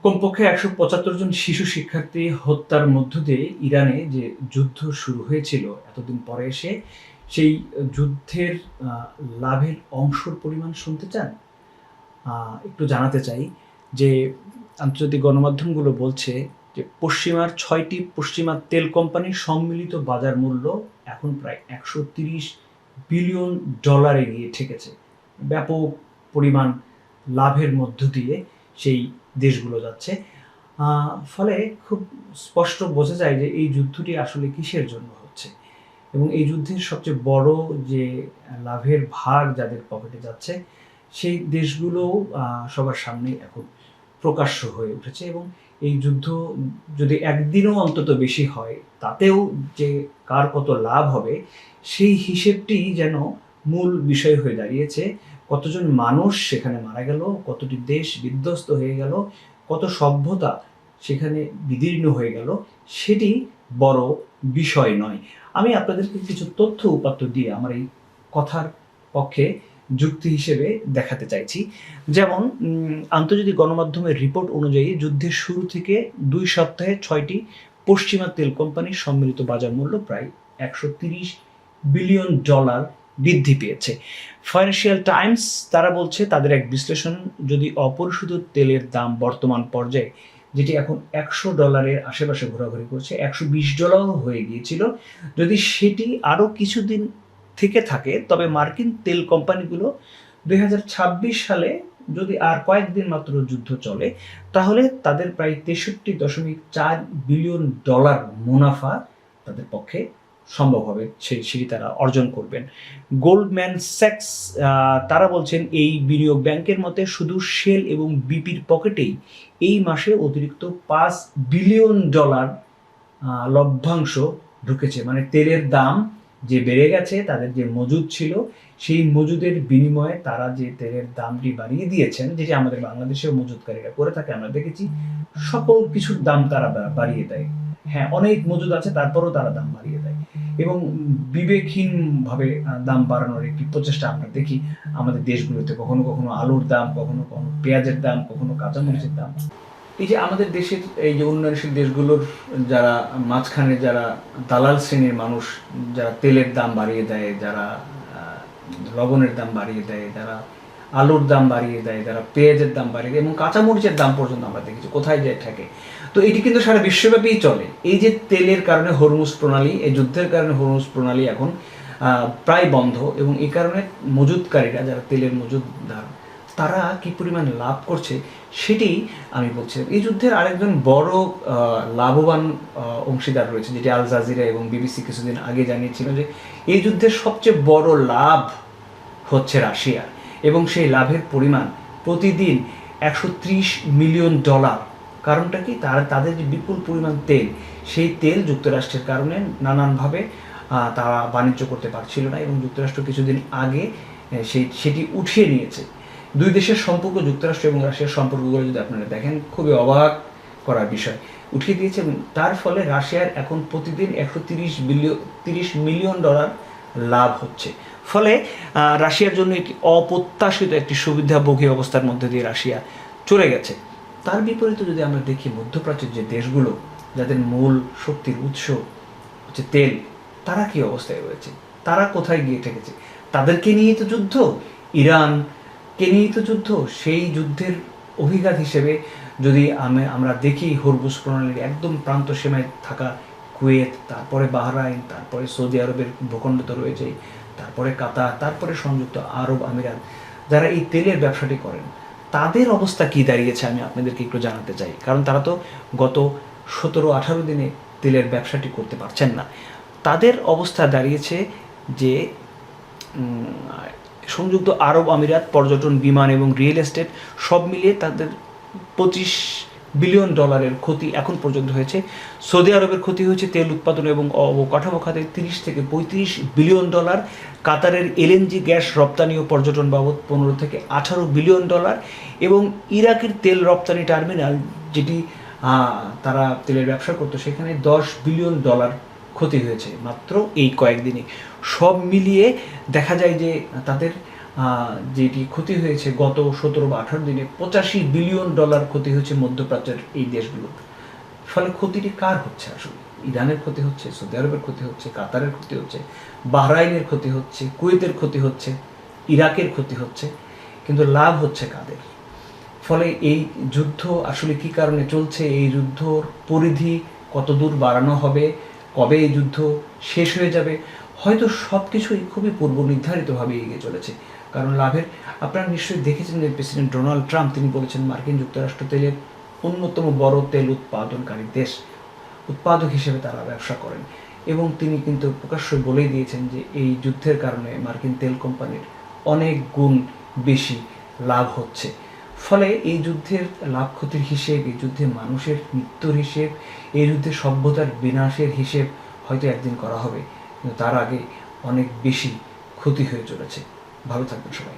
কমপক্ষে ১৭৫ জন শিশু শিক্ষার্থী হত্যার মধ্য দিয়ে ইরানে যে যুদ্ধ শুরু হয়েছিল এতদিন পরে এসে সেই যুদ্ধের আ লাভের অংশের পরিমাণ শুনতে চান? একটু জানাতে চাই যে আন্তর্জাতিক গণমাধ্যমগুলো বলছে যে পশ্চিমার ৬টি পশ্চিমা তেল কোম্পানির সম্মিলিত বাজার মূল্য এখন প্রায় $১৩০ বিলিয়ন গিয়ে ঠেকেছে। ব্যাপক পরিমাণ লাভের মধ্য দিয়ে সেই দেশগুলো যাচ্ছে। ফলে খুব স্পষ্ট বোঝা যায় যে এই যুদ্ধটি আসলে কিসের জন্য হচ্ছে এবং এই যুদ্ধের সবচেয়ে বড় যে লাভের ভাগ যাদের পকেটে যাচ্ছে সেই দেশগুলোও সবার সামনেই এখন প্রকাশ্য হয়ে উঠেছে এবং এই যুদ্ধ যদি একদিনও অন্তত বেশি হয় তাতেও যে কার কত লাভ হবে সেই হিসেবটি যেন মূল বিষয় হয়ে দাঁড়িয়েছে। কতজন মানুষ সেখানে মারা গেল, কতটি দেশ বিধ্বস্ত হয়ে গেল, কত সভ্যতা সেখানে বিদীর্ণ হয়ে গেল সেটি বড় বিষয় নয়। আমি আপনাদেরকে কিছু তথ্য উপাত্ত দিয়ে আমার এই কথার পক্ষে যুক্তি হিসেবে দেখাতে চাইছি। যেমন আন্তর্জাতিক গণমাধ্যমের রিপোর্ট অনুযায়ী যুদ্ধের শুরু থেকে ২ সপ্তাহে ৬টি পশ্চিমা তেল কোম্পানির সম্মিলিত বাজার মূল্য প্রায় $১৩০ বিলিয়ন বৃদ্ধি পেয়েছে। ফাইন্যান্সিয়াল টাইমস তারা বলছে তাদের এক বিশ্লেষণ, যদি অপরিশোধিত তেলের দাম বর্তমান পর্যায়ে যেটি এখন $১০০ আশেপাশে ঘোরাঘুরি করছে, $১২০ হয়ে গিয়েছিল, যদি সেটি আরও কিছুদিন থেকে থাকে তবে মার্কিন তেল কোম্পানিগুলো ২০২৬ সালে যদি আর কয়েকদিন মাত্র যুদ্ধ চলে তাহলে তাদের প্রায় $৬৩.৪ বিলিয়ন মুনাফা তাদের পক্ষে সম্ভব হবে, সেটি তারা অর্জন করবেন। গোল্ডম্যান স্যাক্স তারা বলছেন এই বিনিয়োগ ব্যাংকের মতে শুধু শেল এবং বিপির পকেটেই এই মাসে অতিরিক্ত $৫ বিলিয়ন লভ্যাংশ ঢুকেছে। মানে তেলের দাম যে বেড়ে গেছে, তাদের যে মজুদ ছিল সেই মজুদের বিনিময়ে তারা যে তেলের দামটি বাড়িয়ে দিয়েছেন, যেটি আমাদের বাংলাদেশের মজুদকারীরা করে থাকে, আমরা দেখেছি সকল কিছুর দাম তারা বাড়িয়ে দেয়। হ্যাঁ, অনেক মজুদ আছে তারপরও তারা দাম বাড়িয়ে দেয় এবং বিবেকহীনভাবে দাম বাড়ানোর একটি প্রচেষ্টা আমরা দেখি আমাদের দেশগুলোতে। কখনো কখনো আলুর দাম, কখনো কখনো পেঁয়াজের দাম, কখনো কাঁচামরিচের দাম। এই যে আমাদের দেশের এই যে উন্নয়নশীল দেশগুলোর যারা মাঝখানে যারা দালাল শ্রেণীর মানুষ, যারা তেলের দাম বাড়িয়ে দেয়, যারা লবণের দাম বাড়িয়ে দেয়, যারা আলুর দাম বাড়িয়ে দেয়, যারা পেঁয়াজের দাম বাড়িয়ে দেয় এবং কাঁচামরিচের দাম পর্যন্ত আমরা দেখেছি কোথায় যায় থাকে। তো এটি কিন্তু সারা বিশ্বব্যাপী চলে। এই যে তেলের কারণে হরমুজ প্রণালী, এই যুদ্ধের কারণে হরমুজ প্রণালী এখন প্রায় বন্ধ এবং এই কারণে মজুদকারীরা যারা তেলের মজুদদার তারা কি পরিমাণ লাভ করছে সেটি আমি বলছি। এই যুদ্ধের আরেকজন বড় লাভবান অংশীদার রয়েছে, যেটি আল জাজিরা এবং বিবিসি কিছুদিন আগে জানিয়েছিল যে এই যুদ্ধের সবচেয়ে বড় লাভ হচ্ছে রাশিয়ার এবং সেই লাভের পরিমাণ প্রতিদিন $১৩০ মিলিয়ন। কারণটা কি? তাদের যে বিপুল পরিমাণ তেল, সেই তেল যুক্তরাষ্ট্রের কারণে নানানভাবে তারা বাণিজ্য করতে পারছিল না এবং যুক্তরাষ্ট্র কিছুদিন আগে সেটি উঠিয়ে নিয়েছে। দুই দেশের সম্পর্ক, যুক্তরাষ্ট্র এবং রাশিয়ার সম্পর্কগুলো যদি আপনারা দেখেন, খুবই অবাক করার বিষয়, উঠিয়ে দিয়েছে এবং তার ফলে রাশিয়ার এখন প্রতিদিন $১৩০ মিলিয়ন লাভ হচ্ছে। ফলে রাশিয়ার জন্য একটি অপ্রত্যাশিত একটি সুবিধাভোগী অবস্থার মধ্যে দিয়ে রাশিয়া চলে গেছে। তার বিপরীতে যদি আমরা দেখি মধ্যপ্রাচ্যের যে দেশগুলো, যাদের মূল শক্তির উৎস হচ্ছে তেল, তারা কি অবস্থায় রয়েছে? তারা কোথায় গিয়ে ঠেকেছে? তাদেরকে নিয়েই তো যুদ্ধ, ইরানকে নিয়েই তো যুদ্ধ। সেই যুদ্ধের অভিঘাত হিসেবে যদি আমরা দেখি হরমুজ প্রণালীর একদম প্রান্ত সীমায় থাকা কুয়েত, তারপরে বাহরাইন, তারপরে সৌদি আরবের ভূখণ্ড তো রয়েছে, তারপরে কাতার, তারপরে সংযুক্ত আরব আমিরাত, যারা এই তেলের ব্যবসাটি করেন তাদের অবস্থা কি দাঁড়িয়েছে আমি আপনাদেরকে একটু জানাতে চাই। কারণ তারা তো গত 17-18 দিনে তেলের ব্যবসাটি করতে পারছেন না। তাদের অবস্থা দাঁড়িয়েছে যে সংযুক্ত আরব আমিরাত পর্যটন, বিমান এবং রিয়েল এস্টেট সব মিলিয়ে তাদের $25 বিলিয়ন ক্ষতি এখন পর্যন্ত হয়েছে। সৌদি আরবের ক্ষতি হয়েছে তেল উৎপাদন এবং অবকাঠামো খাতে $30 থেকে $35 বিলিয়ন। কাতারের এলএনজি গ্যাস রপ্তানি ও পর্যটন বাবদ $15 থেকে $18 বিলিয়ন এবং ইরাকের তেল রপ্তানি টার্মিনাল, যেটি তারা তেলের ব্যবসা করতো, সেখানে $10 বিলিয়ন ক্ষতি হয়েছে মাত্র এই কয়েকদিনে। সব মিলিয়ে দেখা যায় যে তাদের যেটি ক্ষতি হয়েছে গত 17 বা 18 দিনে $85 বিলিয়ন ক্ষতি হয়েছে মধ্যপ্রাচ্যের এই দেশগুলোর। ফলে ক্ষতিটি কার হচ্ছে আসলে? ইরানের ক্ষতি হচ্ছে, সৌদি আরবের ক্ষতি হচ্ছে, কাতারের ক্ষতি হচ্ছে, বাহরাইনের ক্ষতি হচ্ছে, কুয়েতের ক্ষতি হচ্ছে, ইরাকের ক্ষতি হচ্ছে, কিন্তু লাভ হচ্ছে কাদের? ফলে এই যুদ্ধ আসলে কি কারণে চলছে, এই যুদ্ধর পরিধি কতদূর বাড়ানো হবে, কবে এই যুদ্ধ শেষ হয়ে যাবে, হয়তো সব কিছুই খুবই পূর্ব নির্ধারিতভাবে এগিয়ে চলেছে। কারণ লাভের, আপনারা নিশ্চয়ই দেখেছেন যে প্রেসিডেন্ট ডোনাল্ড ট্রাম্প তিনি বলেছেন মার্কিন যুক্তরাষ্ট্র তেলের অন্যতম বড় তেল উৎপাদনকারী দেশ, উৎপাদক হিসেবে তারা ব্যবসা করেন, এবং তিনি কিন্তু প্রকাশ্য বলেই দিয়েছেন যে এই যুদ্ধের কারণে মার্কিন তেল কোম্পানির অনেক গুণ বেশি লাভ হচ্ছে। ফলে এই যুদ্ধের লাভ ক্ষতির হিসেব, এই যুদ্ধে মানুষের মৃত্যুর হিসেব, এই যুদ্ধে সভ্যতার বিনাশের হিসেব হয়তো একদিন করা হবে, কিন্তু তার আগে অনেক বেশি ক্ষতি হয়ে চলেছে। ভালো থাকবেন সবাই।